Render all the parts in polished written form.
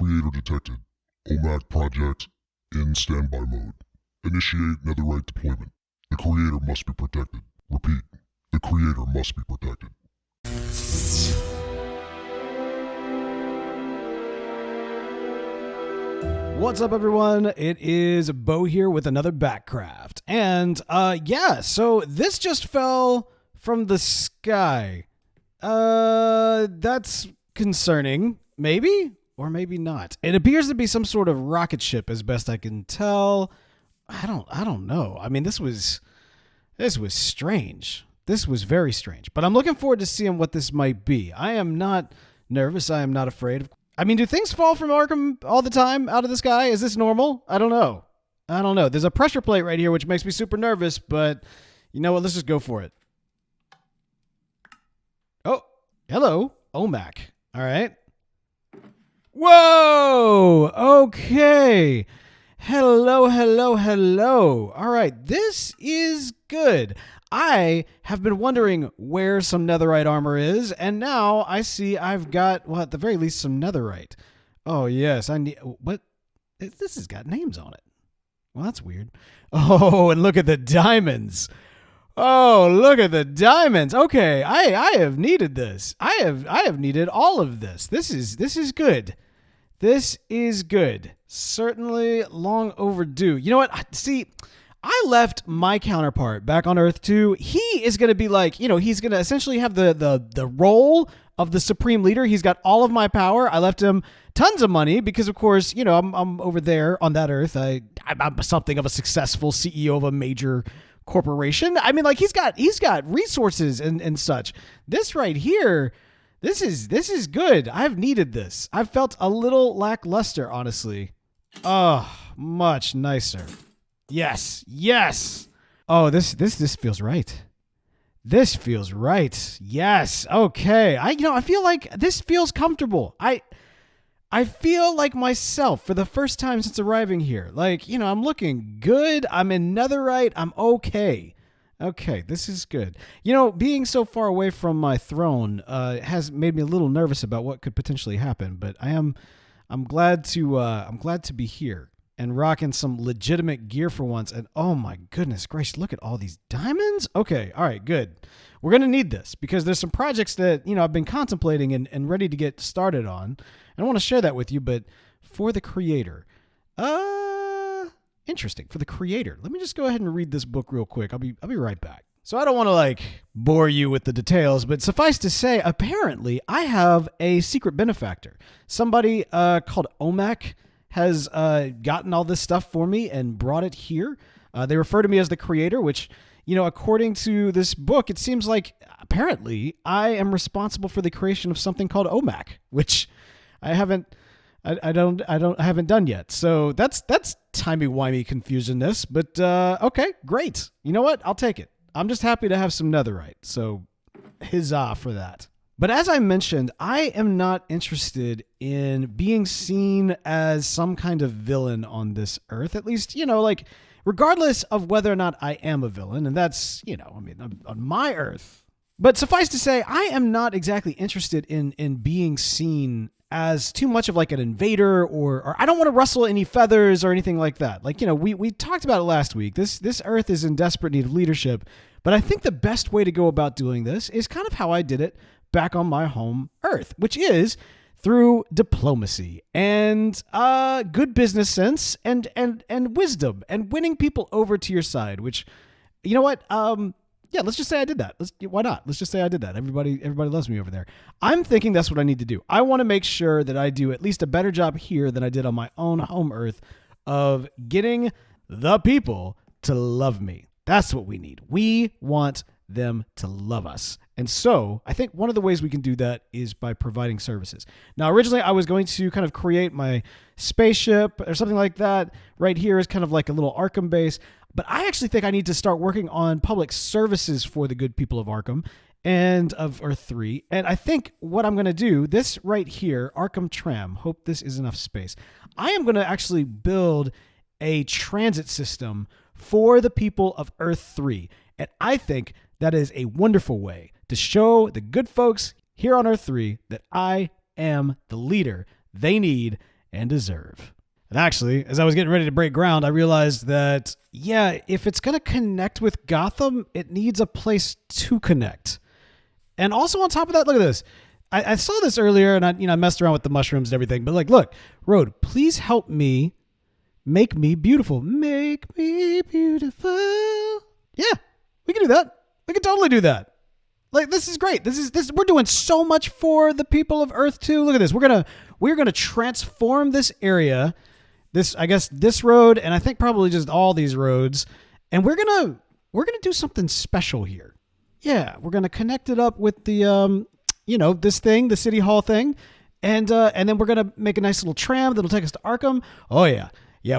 Creator detected. OMAC project in standby mode. Initiate netherite deployment. The Creator must be protected. Repeat, the Creator must be protected. What's up, everyone? It is Bo here with another BATCRAFT. And, so this just fell from the sky. That's concerning. Maybe? Or maybe not. It appears to be some sort of rocket ship, as best I can tell. I don't know. I mean, this was strange. This was very strange. But I'm looking forward to seeing what this might be. I am not nervous. I am not afraid. I mean, do things fall from Arkham all the time out of the sky? Is this normal? I don't know. There's a pressure plate right here, which makes me super nervous, but you know what? Let's just go for it. Oh, hello, OMAC. All right. Whoa! Okay. Hello. All right, this is good. I have been wondering where some netherite armor is, and now I see I've got, well, at the very least, some netherite. Oh, yes, I need, what? This has got names on it. Well, that's weird. Oh, and look at the diamonds. Oh, look at the diamonds. Okay, I have needed this. I have needed all of this. This is good. This is good. Certainly long overdue. You know what? See, I left my counterpart back on Earth 2. He is going to be like, he's going to essentially have the role of the supreme leader. He's got all of my power. I left him tons of money because, of course, I'm over there on that Earth. I'm something of a successful CEO of a major corporation. I mean, like, he's got resources and such. This right here, this is good. I've needed this. I've felt a little lackluster, honestly. Oh, much nicer. Yes. Oh, this feels right. This feels right. Yes. Okay. I feel like this feels comfortable. I feel like myself for the first time since arriving here. Like, I'm looking good. I'm in netherite. I'm okay. Okay, this is good. Being so far away from my throne has made me a little nervous about what could potentially happen, but I'm glad to be here and rocking some legitimate gear for once. And oh my goodness gracious, look at all these diamonds. Okay, all right, good. We're going to need this because there's some projects that, I've been contemplating and ready to get started on. And I want to share that with you, but for the Creator. Interesting. For the Creator. Let me just go ahead and read this book real quick. I'll be right back. So I don't want to bore you with the details, but suffice to say, apparently I have a secret benefactor. Somebody called OMAC has gotten all this stuff for me and brought it here. They refer to me as the Creator, which, according to this book, it seems like apparently I am responsible for the creation of something called OMAC, which I haven't done yet. So that's timey-wimey confusionness, but okay, great. You know what? I'll take it. I'm just happy to have some netherite. So huzzah for that. But as I mentioned, I am not interested in being seen as some kind of villain on this Earth. At least, regardless of whether or not I am a villain, and that's, on my Earth. But suffice to say, I am not exactly interested in being seen as too much of an invader or I don't want to rustle any feathers or anything like that. We talked about it last week. This Earth is in desperate need of leadership, but I think the best way to go about doing this is kind of how I did it back on my home Earth, which is through diplomacy and good business sense and wisdom and winning people over to your side, which, you know what? Yeah, let's just say I did that. Why not? Let's just say I did that. Everybody loves me over there. I'm thinking that's what I need to do. I want to make sure that I do at least a better job here than I did on my own home Earth of getting the people to love me. That's what we need. We want them to love us. And so I think one of the ways we can do that is by providing services. Now, originally I was going to kind of create my spaceship or something like that. Right here is kind of like a little Arkham base. But I actually think I need to start working on public services for the good people of Arkham and of Earth 3. And I think what I'm going to do, this right here, Arkham Tram, hope this is enough space. I am going to actually build a transit system for the people of Earth 3. And I think that is a wonderful way to show the good folks here on Earth 3 that I am the leader they need and deserve. And actually, as I was getting ready to break ground, I realized that, yeah, if it's going to connect with Gotham, it needs a place to connect. And also on top of that, look at this. I saw this earlier, and I messed around with the mushrooms and everything. But look, Road, please help me make me beautiful. Make me beautiful. Yeah, we can do that. We can totally do that. This is great. We're doing so much for the people of Earth 2. Look at this. We're gonna transform this area. This road, and I think probably just all these roads, and we're gonna do something special here. Yeah, we're gonna connect it up with the this thing, the City Hall thing, and then we're gonna make a nice little tram that'll take us to Arkham. Oh yeah,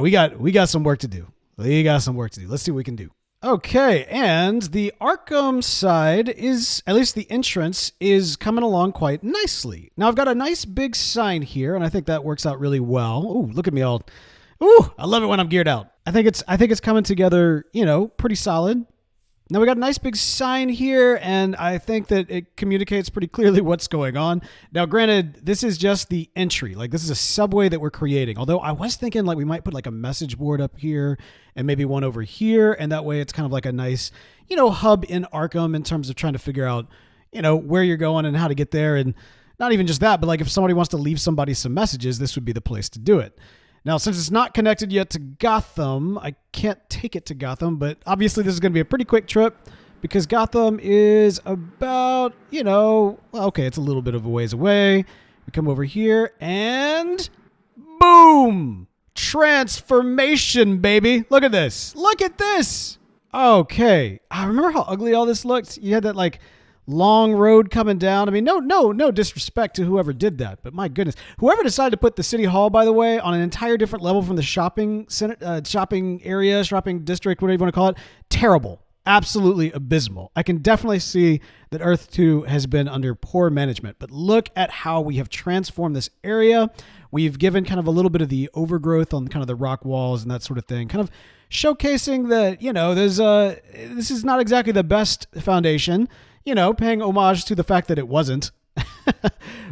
we got some work to do. Let's see what we can do. Okay, and the Arkham side is, at least the entrance, is coming along quite nicely. Now I've got a nice big sign here, and I think that works out really well. Ooh, look at me all. Ooh, I love it when I'm geared out. I think it's coming together, pretty solid. Now we got a nice big sign here, and I think that it communicates pretty clearly what's going on. Now, granted, this is just the entry. This is a subway that we're creating. Although I was thinking we might put a message board up here and maybe one over here, and that way it's kind of like a nice, hub in Arkham in terms of trying to figure out, where you're going and how to get there. And not even just that, but if somebody wants to leave somebody some messages, this would be the place to do it. Now, since it's not connected yet to Gotham, I can't take it to Gotham, but obviously this is going to be a pretty quick trip because Gotham is about, it's a little bit of a ways away. We come over here and boom! Transformation, baby. Look at this. Okay. I remember how ugly all this looked. You had that long road coming down. I mean, no disrespect to whoever did that, but my goodness, whoever decided to put the City Hall, by the way, on an entire different level from the shopping center, shopping area, shopping district, whatever you want to call it, terrible, absolutely abysmal. I can definitely see that Earth 2 has been under poor management, but look at how we have transformed this area. We've given kind of a little bit of the overgrowth on kind of the rock walls and that sort of thing, kind of showcasing that, this is not exactly the best foundation. Paying homage to the fact that it wasn't.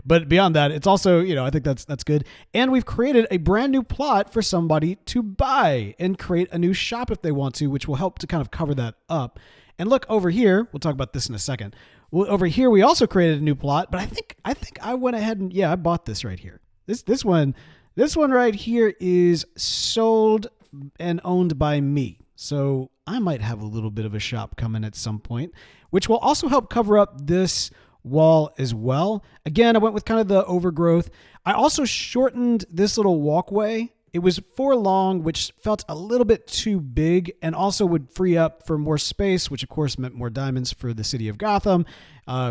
But beyond that, it's also, I think that's good. And we've created a brand new plot for somebody to buy and create a new shop if they want to, which will help to kind of cover that up. And look over here, we'll talk about this in a second. Well, over here, we also created a new plot, but I think I went ahead and, I bought this right here. This one right here is sold and owned by me. So I might have a little bit of a shop coming at some point, which will also help cover up this wall as well. Again, I went with kind of the overgrowth. I also shortened this little walkway. It was 4 long, which felt a little bit too big and also would free up for more space, which of course meant more diamonds for the city of Gotham,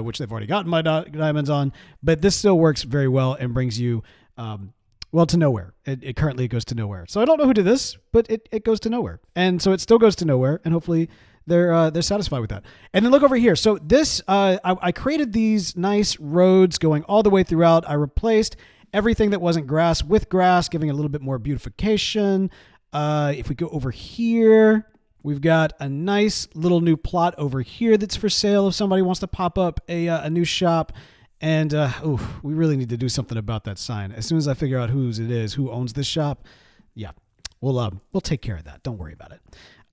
which they've already gotten my diamonds on. But this still works very well and brings you to nowhere. It currently goes to nowhere. So I don't know who did this, but it goes to nowhere. And so it still goes to nowhere, and hopefully they're satisfied with that. And then look over here. So this, I created these nice roads going all the way throughout. I replaced everything that wasn't grass with grass, giving a little bit more beautification. If we go over here, we've got a nice little new plot over here that's for sale if somebody wants to pop up a new shop. And we really need to do something about that sign. As soon as I figure out whose it is, who owns this shop, we'll take care of that. Don't worry about it.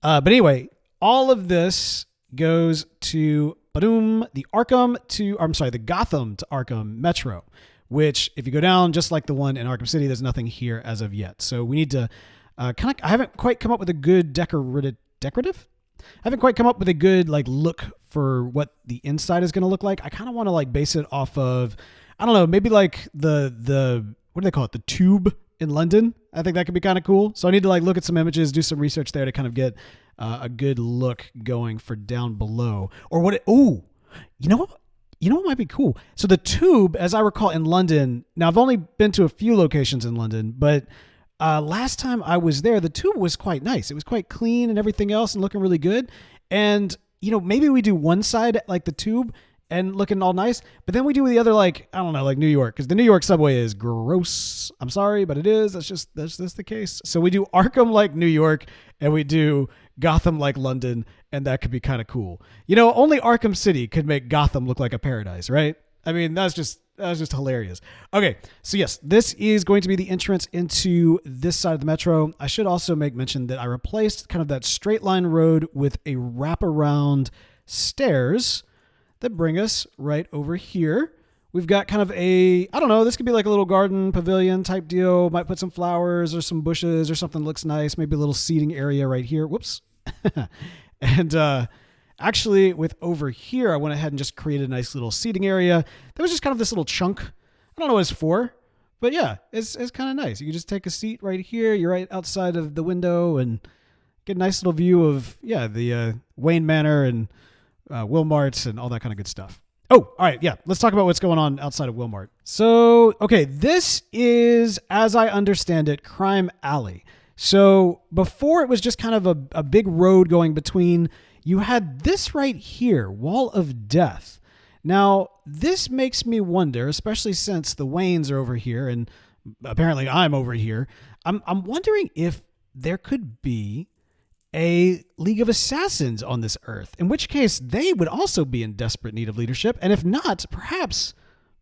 But anyway, all of this goes to the Gotham to Arkham Metro, which if you go down just like the one in Arkham City, there's nothing here as of yet. So we need to I haven't quite come up with a good decorative. I haven't quite come up with a good look for what the inside is going to look like. I kind of want to base it off of, I don't know, maybe the what do they call it? The Tube in London. I think that could be kind of cool. So I need to look at some images, do some research there to kind of get a good look going for down below. Or you know what might be cool? So the Tube, as I recall in London, now I've only been to a few locations in London, but last time I was there, the Tube was quite nice. It was quite clean and everything else and looking really good. And, maybe we do one side like the Tube and looking all nice, but then we do the other New York, because the New York subway is gross. I'm sorry, but it is. That's just the case. So we do Arkham like New York and we do Gotham like London, and that could be kind of cool. Only Arkham City could make Gotham look like a paradise, right? I mean, that was just hilarious. Okay, so yes, this is going to be the entrance into this side of the metro. I should also make mention that I replaced kind of that straight line road with a wraparound stairs that bring us right over here. We've got kind of I don't know, this could be like a little garden pavilion type deal. Might put some flowers or some bushes or something that looks nice. Maybe a little seating area right here. Whoops. And actually, with over here, I went ahead and just created a nice little seating area. That was just kind of this little chunk. I don't know what it's for, but yeah, it's kind of nice. You can just take a seat right here. You're right outside of the window and get a nice little view of, the Wayne Manor and Wilmart and all that kind of good stuff. Oh, all right. Yeah. Let's talk about what's going on outside of Wilmart. So, okay. This is, as I understand it, Crime Alley. So before it was just kind of a big road going between, you had this right here, Wall of Death. Now, this makes me wonder, especially since the Waynes are over here and apparently I'm over here. I'm wondering if there could be a League of Assassins on this earth, in which case they would also be in desperate need of leadership. And if not, perhaps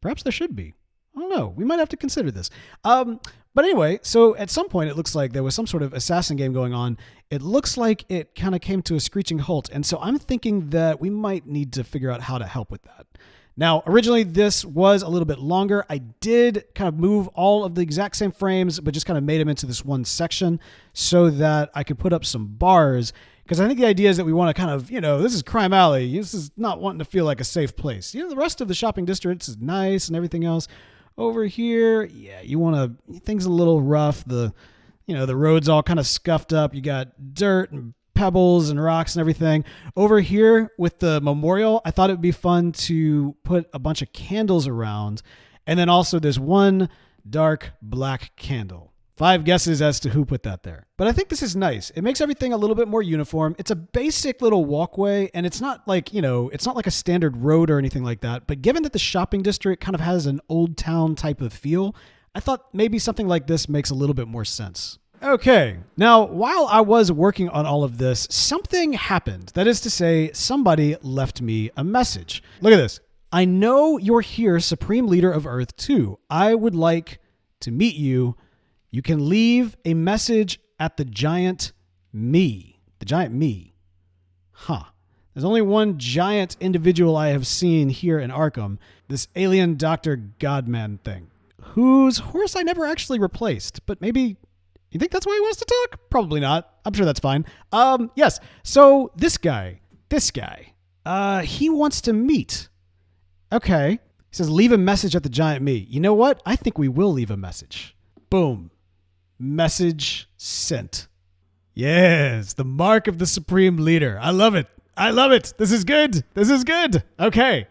there should be. I don't know. We might have to consider this. But anyway, so at some point it looks like there was some sort of assassin game going on. It looks like it kind of came to a screeching halt. And so I'm thinking that we might need to figure out how to help with that. Now, originally this was a little bit longer. I did kind of move all of the exact same frames, but just kind of made them into this one section so that I could put up some bars. Because I think the idea is that we want to kind of, this is Crime Alley. This is not wanting to feel like a safe place. The rest of the shopping district is nice and everything else. Over here, yeah, you want to, things a little rough. The road's all kind of scuffed up. You got dirt and pebbles and rocks and everything. Over here with the memorial, I thought it would be fun to put a bunch of candles around. And then also there's one dark black candle. 5 guesses as to who put that there. But I think this is nice. It makes everything a little bit more uniform. It's a basic little walkway, and it's not like, it's not like a standard road or anything like that. But given that the shopping district kind of has an old town type of feel, I thought maybe something like this makes a little bit more sense. Okay, now while I was working on all of this, something happened. That is to say, somebody left me a message. Look at this. I know you're here, Supreme Leader of Earth 2. I would like to meet you. You can leave a message at the giant me. The giant me. Huh. There's only one giant individual I have seen here in Arkham. This alien Dr. Godman thing. Whose horse I never actually replaced. But maybe... You think that's why he wants to talk? Probably not. I'm sure that's fine. Yes. So this guy, he wants to meet. Okay. He says, leave a message at the giant me. You know what? I think we will leave a message. Boom. Message sent. Yes, the mark of the Supreme Leader. I love it. This is good. Okay.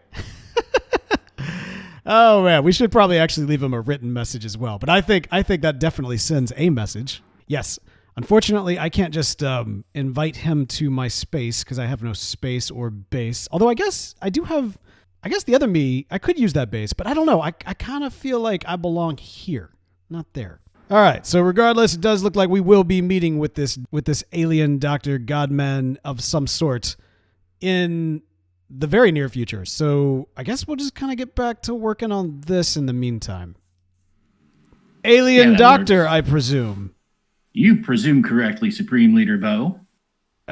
Oh man, we should probably actually leave him a written message as well. But I think that definitely sends a message. Yes. Unfortunately, I can't just invite him to my space because I have no space or base. Although I guess the other me, I could use that base, but I don't know. I kind of feel like I belong here, not there. All right. So regardless, it does look like we will be meeting with this alien Dr. Godman of some sort in the very near future. So I guess we'll just kind of get back to working on this in the meantime. Alien Doctor, works. I presume. You presume correctly, Supreme Leader Bo.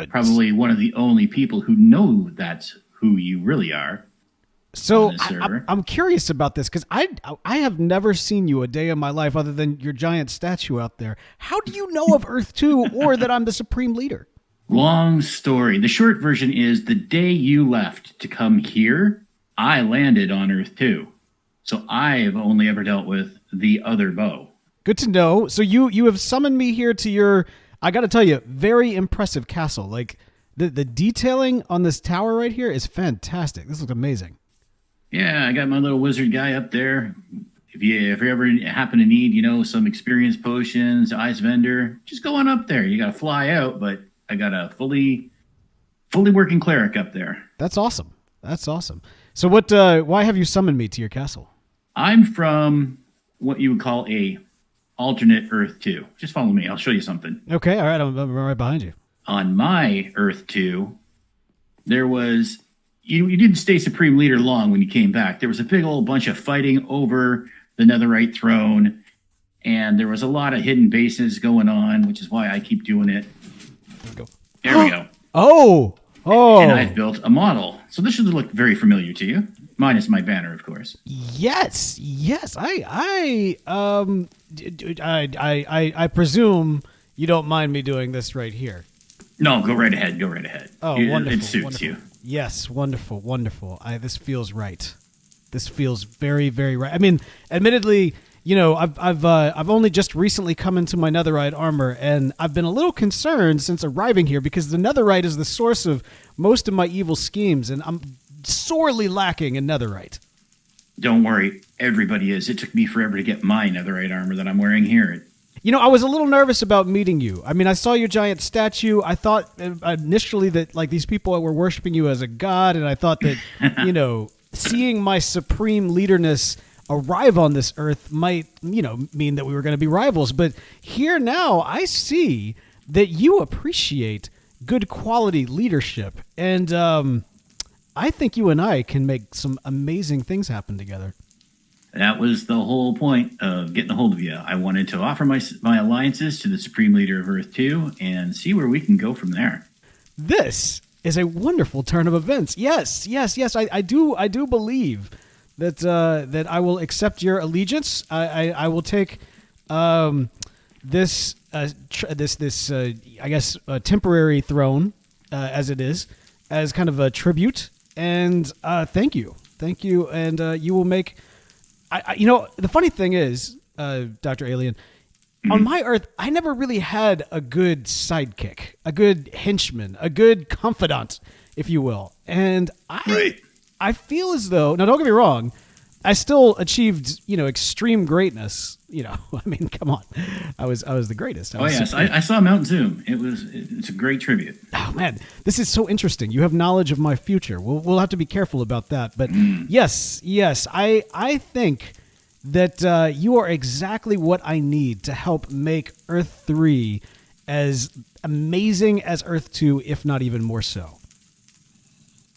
Probably one of the only people who know that's who you really are. So I'm curious about this because I have never seen you a day in my life other than your giant statue out there. How do you know of Earth 2 or that I'm the Supreme Leader? Long story. The short version is the day you left to come here, I landed on Earth 2. So I've only ever dealt with the other Bo. Good to know. So you have summoned me here to your, I got to tell you, very impressive castle. Like the detailing on this tower right here is fantastic. This looks amazing. Yeah, I got my little wizard guy up there. If you ever happen to need, some experience potions, ice vendor, just go on up there. You got to fly out, but I got a fully working cleric up there. That's awesome. So why have you summoned me to your castle? I'm from what you would call a alternate Earth 2. Just follow me. I'll show you something. Okay. All right. I'm right behind you. On my Earth 2, there was you didn't stay Supreme Leader long when you came back. There was a big old bunch of fighting over the Netherite throne, and there was a lot of hidden bases going on, which is why I keep doing it. There we go. Oh! And I've built a model. So this should look very familiar to you, minus my banner, of course. Yes. I presume you don't mind me doing this right here. No, go right ahead. Oh, wonderful. It suits wonderful. you. Yes, wonderful. This feels right. This feels very, very right. I mean, admittedly, I've only just recently come into my netherite armor, and I've been a little concerned since arriving here because the netherite is the source of most of my evil schemes, and I'm sorely lacking in netherite. Don't worry, everybody is. It took me forever to get my netherite armor that I'm wearing here. I was a little nervous about meeting you. I mean, I saw your giant statue. I thought initially that like these people were worshiping you as a god, and I thought that seeing my supreme leaderness arrive on this earth might mean that we were going to be rivals. But here now, I see that you appreciate good quality leadership, and I think you and I can make some amazing things happen together. That was the whole point of getting a hold of you. I wanted to offer my alliances to the Supreme Leader of Earth 2 and see where we can go from there. This is a wonderful turn of events. Yes. I do believe that I will accept your allegiance. I will take this temporary throne as it is, as kind of a tribute. And thank you, and you will make. The funny thing is, Dr. Alien, on my Earth, I never really had a good sidekick, a good henchman, a good confidant, if you will. And I feel as though, now don't get me wrong, I still achieved, extreme greatness. I mean, come on, I was the greatest. I saw Mount Zoom. It's a great tribute. Oh man, this is so interesting. You have knowledge of my future. We'll have to be careful about that. But yes, I think that you are exactly what I need to help make Earth 3 as amazing as Earth 2, if not even more so.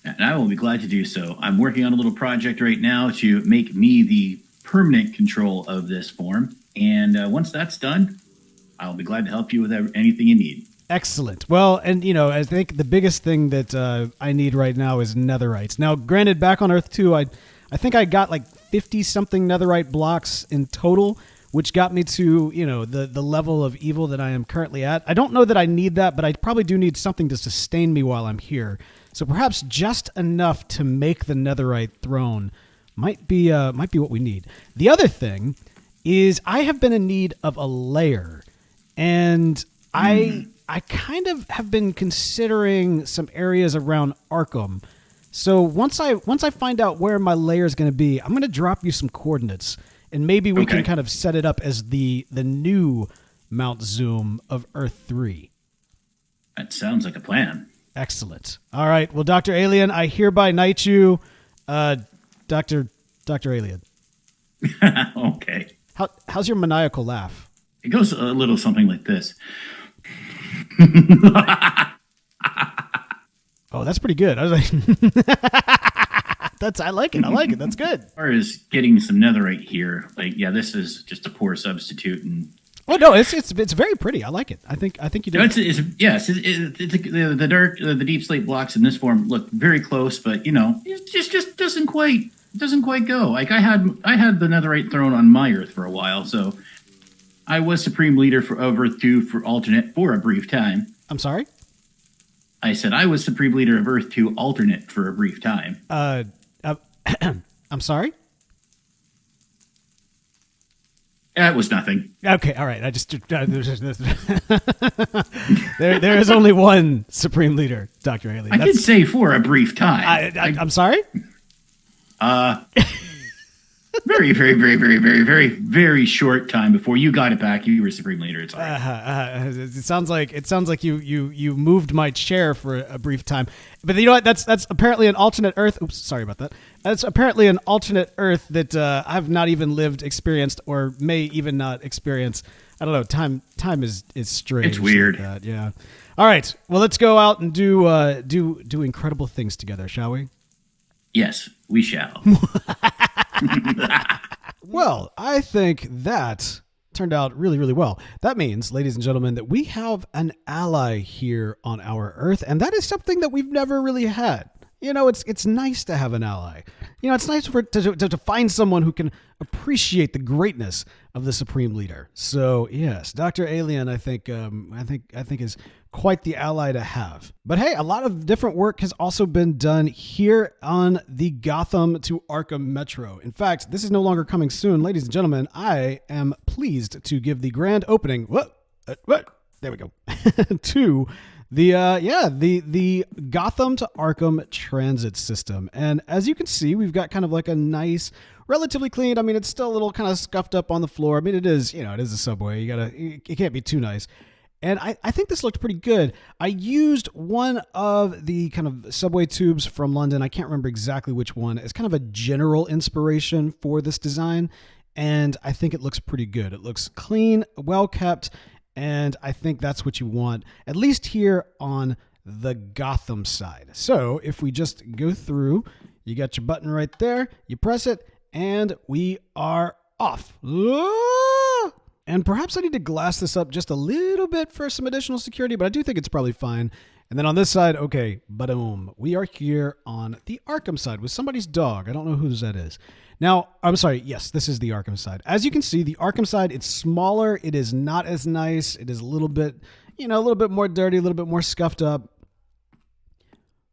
And I will be glad to do so. I'm working on a little project right now to make me the permanent control of this form. And once that's done, I'll be glad to help you with anything you need. Excellent. Well, and, I think the biggest thing that I need right now is netherites. Now, granted, back on Earth 2, I think I got like 50-something netherite blocks in total, which got me to, the level of evil that I am currently at. I don't know that I need that, but I probably do need something to sustain me while I'm here. So perhaps just enough to make the netherite throne might be what we need. The other thing is I have been in need of a lair, and I kind of have been considering some areas around Arkham. So once I find out where my lair is going to be, I'm going to drop you some coordinates, and maybe we can kind of set it up as the new Mount Zoom of Earth 3. That sounds like a plan. Excellent. All right. Well, Dr. Alien, I hereby knight you, Dr. Alien. Okay. How's your maniacal laugh? It goes a little something like this. Oh, that's pretty good. I was like, I like it. That's good. As far as getting some netherite here, this is just a poor substitute, and oh no, it's very pretty. I like it. I think you did. The deep slate blocks in this form look very close, but it just doesn't quite go. Like I had the netherite throne on my Earth for a while, so I was Supreme Leader of Earth 2 for alternate for a brief time. I'm sorry? I said I was Supreme Leader of Earth 2 alternate for a brief time. I'm sorry? That was nothing. Okay, all right. I just there is only one Supreme Leader, Dr. Haley. I did say for a brief time. I'm sorry? Very, very, very, very, very, very, very short time before you got it back. You were Supreme Leader. It's all right. It sounds like you moved my chair for a brief time. But you know what? That's apparently an alternate Earth. Oops, sorry about that. That's apparently an alternate Earth that I've not even experienced, or may even not experience. I don't know. Time is strange. It's weird. Like that. Yeah. All right. Well, let's go out and do incredible things together, shall we? Yes, we shall. Well, I think that turned out really, really well. That means, ladies and gentlemen, that we have an ally here on our Earth, and that is something that we've never really had. You know, it's nice to have an ally. You know, it's nice to find someone who can appreciate the greatness of the Supreme Leader. So yes, Dr. Alien, I think is quite the ally to have. But hey, a lot of different work has also been done here on the Gotham to Arkham Metro. In fact, this is no longer coming soon, ladies and gentlemen. I am pleased to give the grand opening. There we go. to the Gotham to Arkham transit system. And as you can see, we've got kind of like a nice, relatively clean. I mean, it's still a little kind of scuffed up on the floor. I mean, it is a subway. It can't be too nice. And I think this looked pretty good. I used one of the kind of subway tubes from London. I can't remember exactly which one. It's kind of a general inspiration for this design. And I think it looks pretty good. It looks clean, well kept. And I think that's what you want, at least here on the Gotham side. So if we just go through, you got your button right there, you press it, and we are off. And perhaps I need to glass this up just a little bit for some additional security, but I do think it's probably fine. And then on this side, okay, boom. We are here on the Arkham side with somebody's dog. I don't know whose that is. Now, I'm sorry. Yes, this is the Arkham side. As you can see, the Arkham side, it's smaller. It is not as nice. It is a little bit more dirty, a little bit more scuffed up.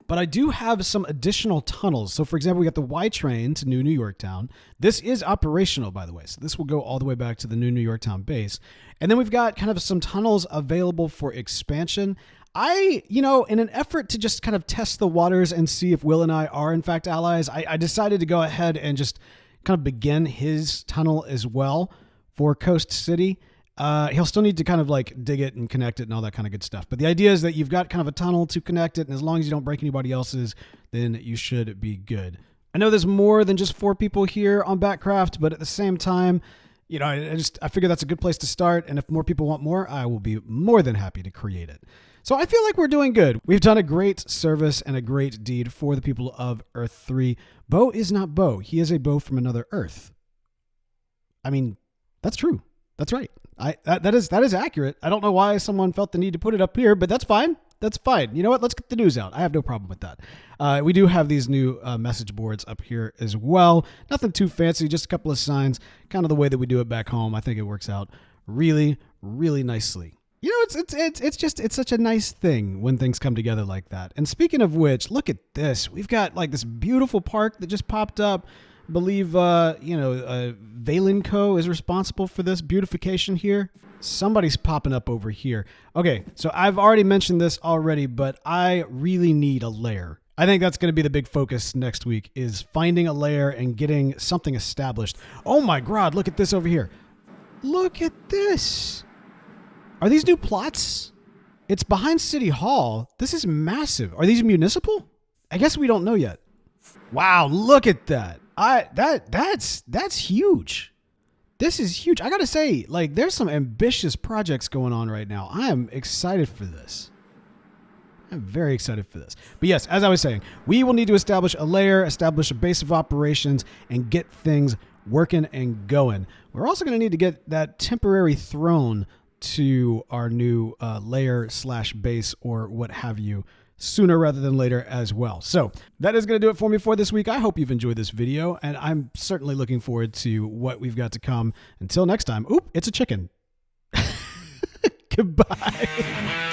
But I do have some additional tunnels. So, for example, we got the Y train to New Yorktown. This is operational, by the way. So this will go all the way back to the New Yorktown base. And then we've got kind of some tunnels available for expansion. In an effort to just kind of test the waters and see if Will and I are in fact allies, I decided to go ahead and just kind of begin his tunnel as well for Coast City. He'll still need to kind of like dig it and connect it and all that kind of good stuff. But the idea is that you've got kind of a tunnel to connect it, and as long as you don't break anybody else's, then you should be good. I know there's more than just 4 people here on BATCRAFT, but at the same time, I figure that's a good place to start. And if more people want more, I will be more than happy to create it. So I feel like we're doing good. We've done a great service and a great deed for the people of Earth 3. Bo is not Bo. He is a Bo from another Earth. I mean, that's true. That's right. That is accurate. I don't know why someone felt the need to put it up here, but that's fine. That's fine. You know what? Let's get the news out. I have no problem with that. We do have these new message boards up here as well. Nothing too fancy, just a couple of signs, kind of the way that we do it back home. I think it works out really, really nicely. You know, it's such a nice thing when things come together like that. And speaking of which, look at this. We've got like this beautiful park that just popped up. I believe, Valenco is responsible for this beautification here. Somebody's popping up over here. Okay, so I've already mentioned this already, but I really need a lair. I think that's going to be the big focus next week, is finding a lair and getting something established. Oh my God, look at this over here. Look at this. Are these new plots? It's behind City Hall. This is massive. Are these municipal? I guess we don't know yet. Wow, look at that. That's huge. This is huge. I gotta say, like, there's some ambitious projects going on right now. I am excited for this. I'm very excited for this. But yes, as I was saying, we will need to establish a layer, establish a base of operations, and get things working and going. We're also going to need to get that temporary throne to our new layer/base or what have you sooner rather than later as well. So that is going to do it for me for this week. I hope you've enjoyed this video, and I'm certainly looking forward to what we've got to come. Until next time, oop, it's a chicken. Goodbye.